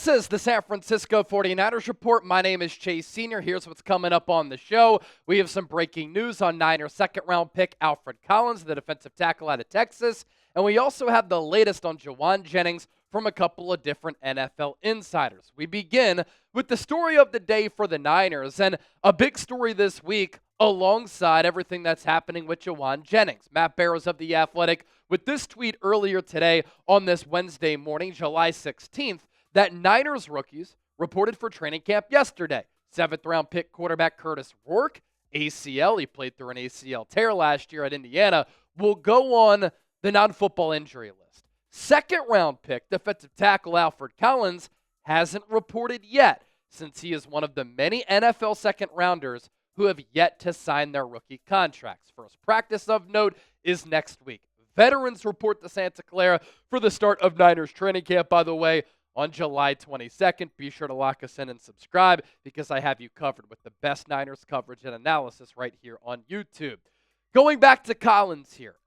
This is the San Francisco 49ers Report. My name is Chase Sr. Here's what's coming up on the show. We have some breaking news on Niners second-round pick Alfred Collins, the defensive tackle out of Texas. And we also have the latest on Jauan Jennings from a couple of different NFL insiders. We begin with the story of the day for the Niners, and a big story this week alongside everything that's happening with Jauan Jennings. Matt Barrows of The Athletic with this tweet earlier today on this Wednesday morning, July 16th, that Niners rookies reported for training camp yesterday. Seventh-round pick quarterback Curtis Rourke, ACL, he played through an ACL tear last year at Indiana, will go on the non-football injury list. Second-round pick defensive tackle Alfred Collins hasn't reported yet, since he is one of the many NFL second-rounders who have yet to sign their rookie contracts. First practice of note is next week. Veterans report to Santa Clara for the start of Niners training camp, by the way, on July 22nd. Be sure to lock us in and subscribe because I have you covered with the best Niners coverage and analysis right here on YouTube. Going back to Collins here,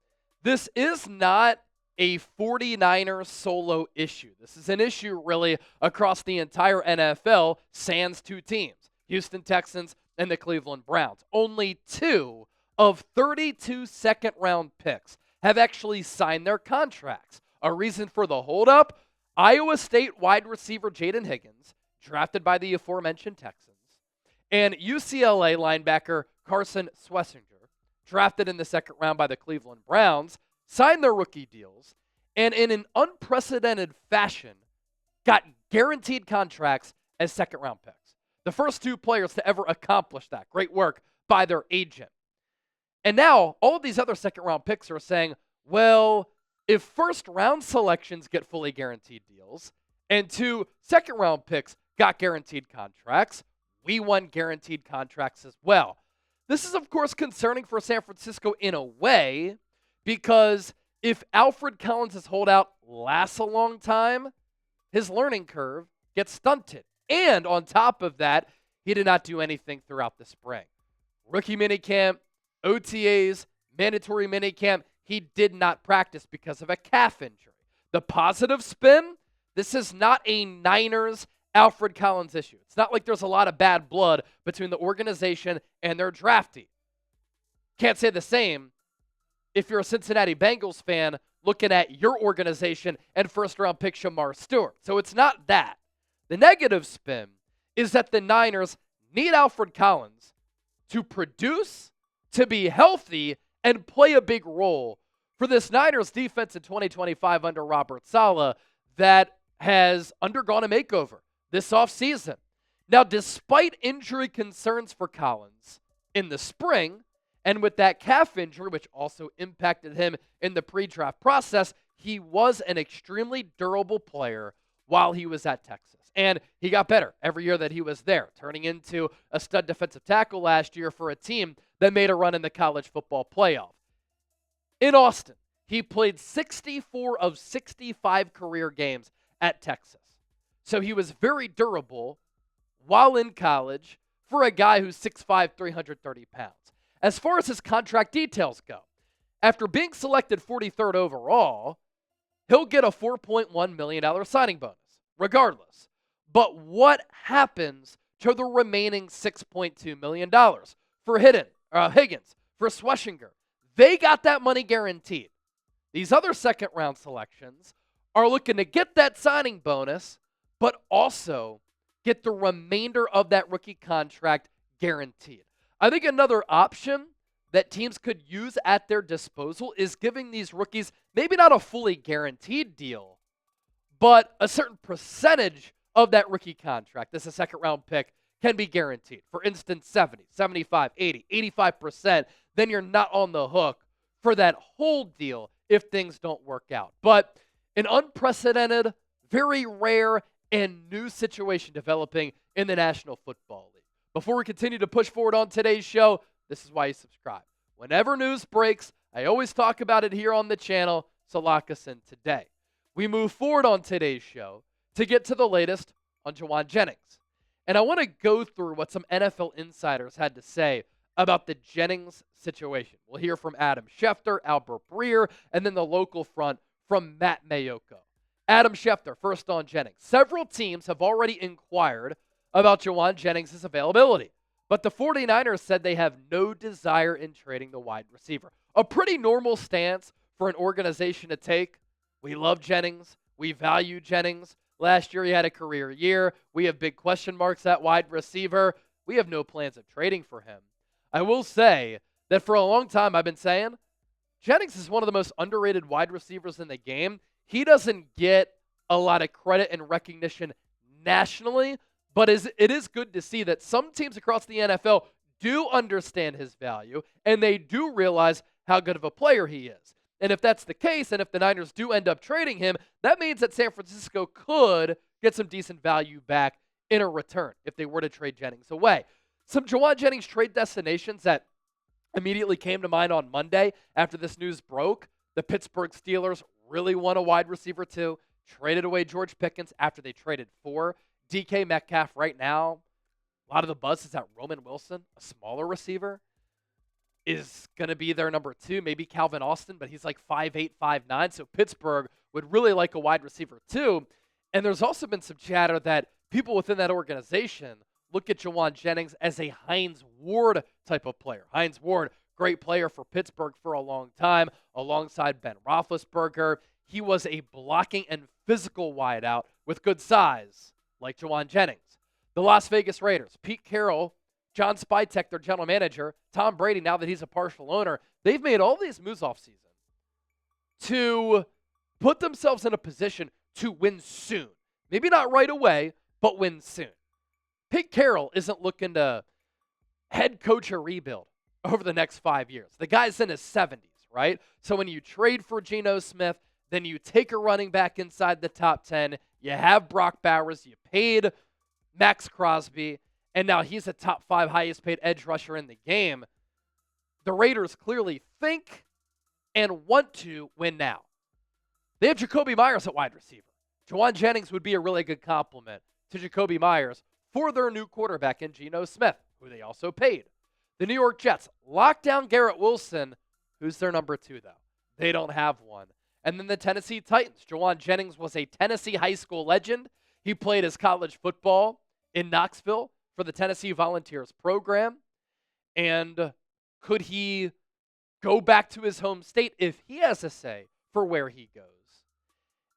this is not a 49ers solo issue. This is an issue really across the entire NFL, sans two teams, Houston Texans and the Cleveland Browns. Only 2 of 32 second-round picks have actually signed their contracts. A reason for the holdup? Iowa State wide receiver Jaden Higgins, drafted by the aforementioned Texans, and UCLA linebacker Carson Swessinger, drafted in the second round by the Cleveland Browns, signed their rookie deals, and in an unprecedented fashion, got guaranteed contracts as second-round picks. The first 2 players to ever accomplish that. Great work by their agent. And now, all of these other second-round picks are saying, well, if first-round selections get fully guaranteed deals and 2 second-round picks got guaranteed contracts, we want guaranteed contracts as well. This is, of course, concerning for San Francisco in a way because if Alfred Collins' holdout lasts a long time, his learning curve gets stunted. And on top of that, he did not do anything throughout the spring. Rookie minicamp, OTAs, mandatory minicamp, he did not practice because of a calf injury. The positive spin, this is not a Niners Alfred Collins issue. It's not like there's a lot of bad blood between the organization and their draftee. Can't say the same if you're a Cincinnati Bengals fan looking at your organization and first-round pick Shamar Stewart. So it's not that. The negative spin is that the Niners need Alfred Collins to produce, to be healthy, and play a big role for this Niners defense in 2025 under Robert Saleh that has undergone a makeover this offseason. Now, despite injury concerns for Collins in the spring, and with that calf injury, which also impacted him in the pre-draft process, he was an extremely durable player while he was at Texas. And he got better every year that he was there, turning into a stud defensive tackle last year for a team that made a run in the college football playoff. In Austin, he played 64 of 65 career games at Texas. So he was very durable while in college for a guy who's 6'5", 330 pounds. As far as his contract details go, after being selected 43rd overall, he'll get a $4.1 million signing bonus, regardless. But what happens to the remaining $6.2 million for Higgins, for Swessinger? They got that money guaranteed. These other second-round selections are looking to get that signing bonus, but also get the remainder of that rookie contract guaranteed. I think another option that teams could use at their disposal is giving these rookies maybe not a fully guaranteed deal, but a certain percentage of that rookie contract as a second-round pick can be guaranteed. For instance, 70, 75, 80, 85%, then you're not on the hook for that whole deal if things don't work out. But an unprecedented, very rare, and new situation developing in the National Football League. Before we continue to push forward on today's show, this is why you subscribe. Whenever news breaks, I always talk about it here on the channel, so lock us in today. We move forward on today's show to get to the latest on Jauan Jennings. And I want to go through what some NFL insiders had to say about the Jennings situation. We'll hear from Adam Schefter, Albert Breer, and then the local front from Matt Maiocco. Adam Schefter, first on Jennings. Several teams have already inquired about Jauan Jennings' availability, but the 49ers said they have no desire in trading the wide receiver. A pretty normal stance for an organization to take. We love Jennings. We value Jennings. Last year he had a career year. We have big question marks at wide receiver. We have no plans of trading for him. I will say that for a long time I've been saying Jennings is one of the most underrated wide receivers in the game. He doesn't get a lot of credit and recognition nationally, but it is good to see that some teams across the NFL do understand his value, and they do realize how good of a player he is. And if that's the case, and if the Niners do end up trading him, that means that San Francisco could get some decent value back in a return if they were to trade Jennings away. Some Jauan Jennings trade destinations that immediately came to mind on Monday after this news broke. The Pittsburgh Steelers really want a wide receiver too. Traded away George Pickens after they traded for DK Metcalf. Right now, a lot of the buzz is that Roman Wilson, a smaller receiver, is going to be their number 2. Maybe Calvin Austin, but he's like 5'8", 5'9". So Pittsburgh would really like a wide receiver too. And there's also been some chatter that people within that organization look at Jauan Jennings as a Hines Ward type of player. Hines Ward, great player for Pittsburgh for a long time, alongside Ben Roethlisberger. He was a blocking and physical wideout with good size, like Jauan Jennings. The Las Vegas Raiders, Pete Carroll, John Spytek, their general manager, Tom Brady, now that he's a partial owner, they've made all these moves offseason to put themselves in a position to win soon. Maybe not right away, but win soon. Pete Carroll isn't looking to head coach a rebuild over the next 5 years. The guy's in his 70s, right? So when you trade for Geno Smith, then you take a running back inside the top 10, you have Brock Bowers, you paid Max Crosby, and now he's a top 5 highest paid edge rusher in the game. The Raiders clearly think and want to win now. They have Jacoby Myers at wide receiver. Jauan Jennings would be a really good complement to Jacoby Myers for their new quarterback in Geno Smith, who they also paid. The New York Jets locked down Garrett Wilson, who's their number 2, though. They don't have one. And then the Tennessee Titans. Jauan Jennings was a Tennessee high school legend. He played his college football in Knoxville for the Tennessee Volunteers program. And could he go back to his home state if he has a say for where he goes?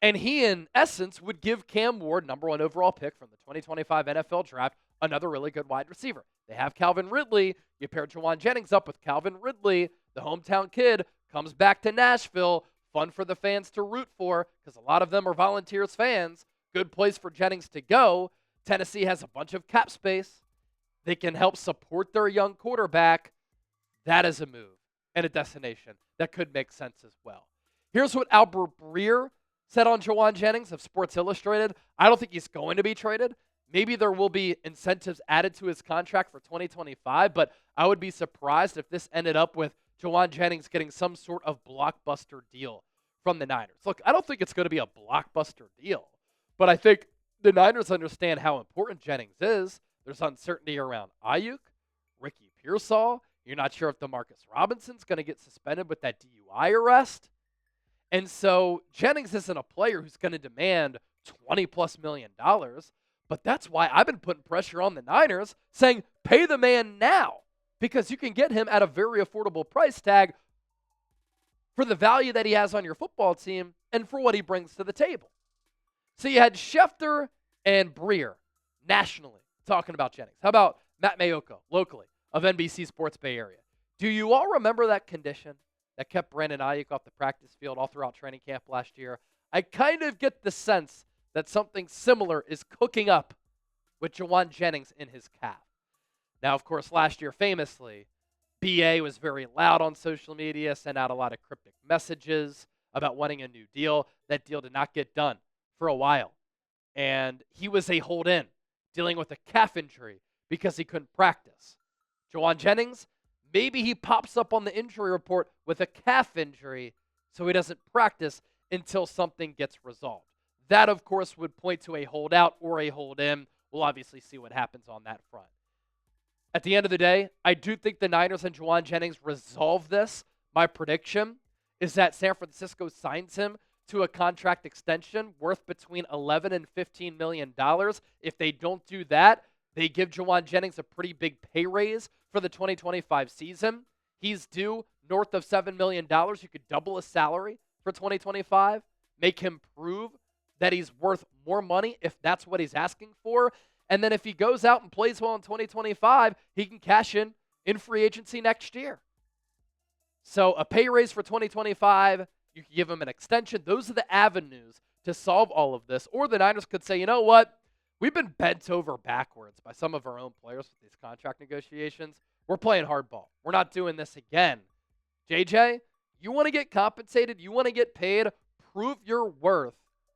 And he, in essence, would give Cam Ward, number 1 overall pick from the 2025 NFL Draft, another really good wide receiver. They have Calvin Ridley. You pair Jauan Jennings up with Calvin Ridley, the hometown kid, comes back to Nashville. Fun for the fans to root for because a lot of them are Volunteers fans. Good place for Jennings to go. Tennessee has a bunch of cap space. They can help support their young quarterback. That is a move and a destination that could make sense as well. Here's what Albert Breer said on Jauan Jennings of Sports Illustrated. I don't think he's going to be traded. Maybe there will be incentives added to his contract for 2025, but I would be surprised if this ended up with Jauan Jennings getting some sort of blockbuster deal from the Niners. Look, I don't think it's going to be a blockbuster deal, but I think the Niners understand how important Jennings is. There's uncertainty around Ayuk, Ricky Pearsall. You're not sure if DeMarcus Robinson's going to get suspended with that DUI arrest. And so Jennings isn't a player who's going to demand $20+ million, but that's why I've been putting pressure on the Niners saying, pay the man now, because you can get him at a very affordable price tag for the value that he has on your football team and for what he brings to the table. So you had Schefter and Breer nationally talking about Jennings. How about Matt Mayoko locally of NBC Sports Bay Area? Do you all remember that condition that kept Brandon Ayuk off the practice field all throughout training camp last year? I kind of get the sense that something similar is cooking up with Jauan Jennings in his calf. Now, of course, last year, famously, BA was very loud on social media, sent out a lot of cryptic messages about wanting a new deal. That deal did not get done for a while. And he was a hold-in, dealing with a calf injury because he couldn't practice. Jauan Jennings, maybe he pops up on the injury report with a calf injury, so he doesn't practice until something gets resolved. That, of course, would point to a holdout or a hold-in. We'll obviously see what happens on that front. At the end of the day, I do think the Niners and Jauan Jennings resolve this. My prediction is that San Francisco signs him to a contract extension worth between $11 and $15 million. If they don't do that, they give Jauan Jennings a pretty big pay raise for the 2025 season. He's due north of $7 million. You could double his salary for 2025, make him prove that he's worth more money if that's what he's asking for. And then if he goes out and plays well in 2025, he can cash in free agency next year. So a pay raise for 2025, you can give him an extension. Those are the avenues to solve all of this. Or the Niners could say, you know what? We've been bent over backwards by some of our own players with these contract negotiations. We're playing hardball. We're not doing this again. JJ, you want to get compensated? You want to get paid? Prove your worth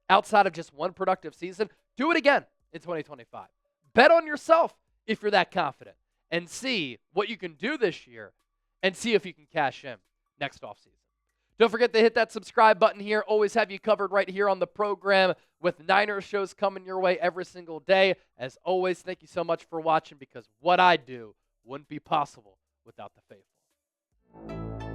outside of just one productive season. Do it again in 2025. Bet on yourself if you're that confident and see what you can do this year and see if you can cash in next offseason. Don't forget to hit that subscribe button here. Always have you covered right here on the program with Niners shows coming your way every single day. As always, thank you so much for watching because what I do wouldn't be possible without the faithful.